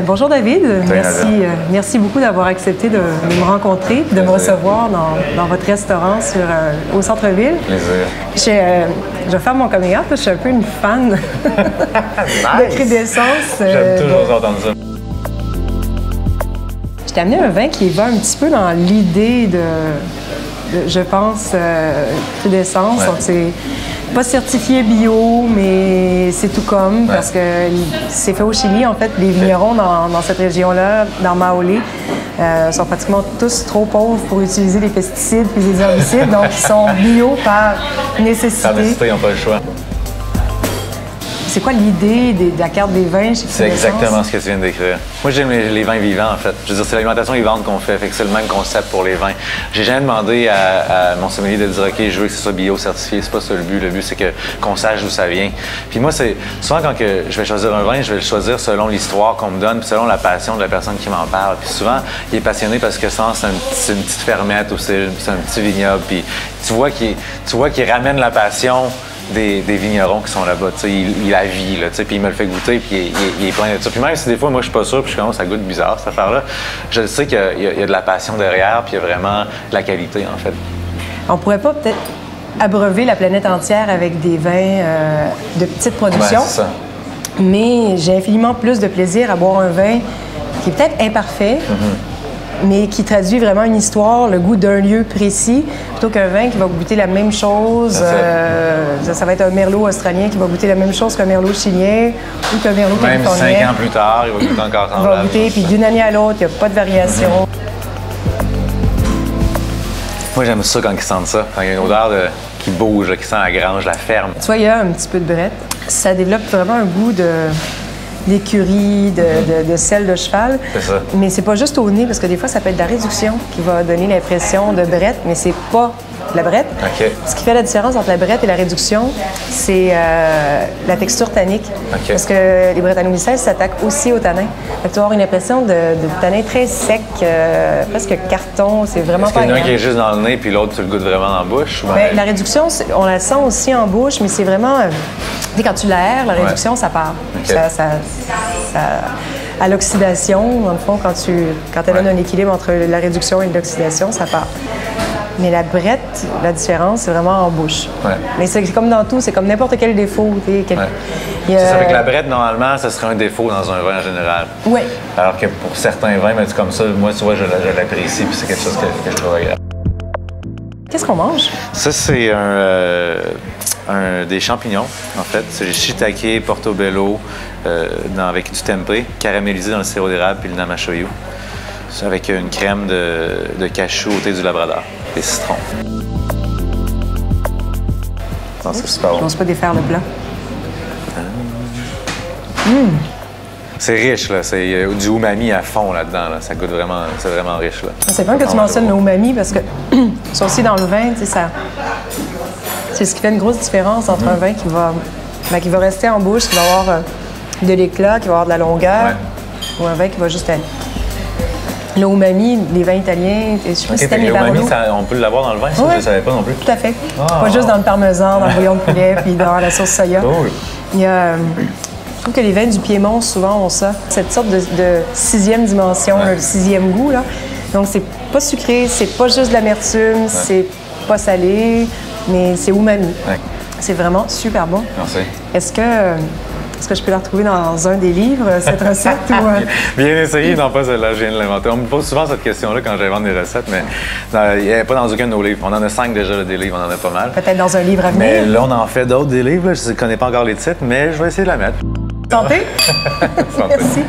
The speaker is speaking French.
Bonjour David, merci beaucoup d'avoir accepté de me rencontrer et de me recevoir dans votre restaurant au centre-ville. Plaisir. Je vais faire mon coming out, je suis un peu une fan de cris d'essence. J'aime toujours entendre ça. Je t'ai amené un vin qui va un petit peu dans l'idée je pense, cris d'essence. Ouais. Donc c'est pas certifié bio, mais c'est tout comme, parce que c'est fait au Chili. En fait, les vignerons dans cette région-là, dans Maolé, sont pratiquement tous trop pauvres pour utiliser des pesticides et des herbicides, donc ils sont bio par nécessité. Par nécessité, ils n'ont pas le choix. C'est quoi l'idée de la carte des vins chez C'est exactement ce que tu viens de décrire. Moi, j'aime les vins vivants, en fait. Je veux dire, c'est l'alimentation vivante qu'on fait que c'est le même concept pour les vins. J'ai jamais demandé à mon sommelier de dire « OK, je veux que ce soit bio-certifié ». C'est pas ça le but. Le but, c'est qu'on sache d'où ça vient. Puis moi, c'est souvent quand je vais choisir un vin, je vais le choisir selon l'histoire qu'on me donne puis selon la passion de la personne qui m'en parle. Puis souvent, il est passionné parce que c'est une petite fermette ou c'est un petit vignoble. Puis tu vois qu'il ramène la passion des vignerons qui sont là-bas, il la vit, là, puis il me le fait goûter, puis il est plein de ça. Puis même si des fois, moi, je suis pas sûr, puis je commence à goûter bizarre, cette affaire-là, je sais qu'il y a de la passion derrière, puis il y a vraiment de la qualité, en fait. On pourrait pas peut-être abreuver la planète entière avec des vins de petite production, Ouais, c'est ça. Mais j'ai infiniment plus de plaisir à boire un vin qui est peut-être imparfait, mais qui traduit vraiment une histoire, le goût d'un lieu précis, plutôt qu'un vin qui va goûter la même chose. Ça va être un merlot australien qui va goûter la même chose qu'un merlot chilien ou qu'un merlot californien. Même 5 ans plus tard, il va goûter encore semblable. Il va goûter, puis d'une année à l'autre, il n'y a pas de variation. Moi, j'aime ça quand ils sentent ça. Quand il y a une odeur qui bouge, qui sent la grange, la ferme. Tu vois, il y a un petit peu de brette. Ça développe vraiment un goût d'écurie, de sel de cheval. C'est ça. Mais c'est pas juste au nez, parce que des fois, ça peut être de la réduction qui va donner l'impression de brette, mais c'est pas la brette. OK. Ce qui fait la différence entre la brette et la réduction, c'est la texture tannique. OK. Parce que les Brettanomyces s'attaquent aussi au tanin. Fait que tu vas avoir une impression de tanin très sec, presque carton. C'est vraiment Est-ce pas qu'il y en a un agréable. qui est juste dans le nez, puis l'autre, tu le goûtes vraiment dans la bouche? Bien, la réduction, on la sent aussi en bouche, mais c'est vraiment... tu sais, quand tu l'aères, la réduction, ça part. OK. À l'oxydation, dans le fond, quand elle donne un équilibre entre la réduction et l'oxydation, ça part. Mais la brette, la différence, c'est vraiment en bouche. Ouais. Mais c'est comme dans tout, c'est comme n'importe quel défaut. C'est ça, avec la brette, normalement, ça serait un défaut dans un vin en général. Oui. Alors que pour certains vins, ben, comme ça, moi, tu vois, je l'apprécie, puis c'est quelque chose que je trouve agréable. Qu'est-ce qu'on mange? Ça, c'est des champignons, en fait. C'est du shiitake portobello avec du tempeh, caramélisé dans le sirop d'érable puis le namashoyu. C'est avec une crème de cachou au thé du Labrador, des citrons. C'est super bon. Je n'ose pas défaire le plat. C'est riche, là. Il y a du umami à fond là-dedans. Là. Ça goûte vraiment, c'est vraiment riche, là. C'est bien que tu mentionnes le umami parce que ça aussi dans le vin, tu sais, ça... C'est ce qui fait une grosse différence entre un vin qui va rester en bouche, qui va avoir de l'éclat, qui va avoir de la longueur, ou un vin qui va juste aller. Le umami, les vins italiens, je sais pas si t'aimes les umami, Barolo. on peut l'avoir dans le vin, ça, je ne savais pas non plus. Tout à fait. Pas juste dans le parmesan, dans le bouillon de poulet, puis dans la sauce soya. Cool. Il y a... Je trouve que les vins du Piémont, souvent, ont ça. Cette sorte de sixième dimension, le sixième goût, là. Donc, c'est pas sucré, c'est pas juste de l'amertume, c'est pas salé, mais c'est umami. Ouais. C'est vraiment super bon. Merci. Est-ce que je peux la retrouver dans un des livres, cette recette? Bien essayé, non pas celle-là, je viens de l'inventer. On me pose souvent cette question-là quand j'invente des recettes, mais il n'y a pas dans aucun de nos livres. On en a 5 déjà, là, des livres, on en a pas mal. Peut-être dans un livre à venir. Mais là, on en fait d'autres des livres, là. Je ne connais pas encore les titres, mais je vais essayer de la mettre. Santé! Santé. Merci.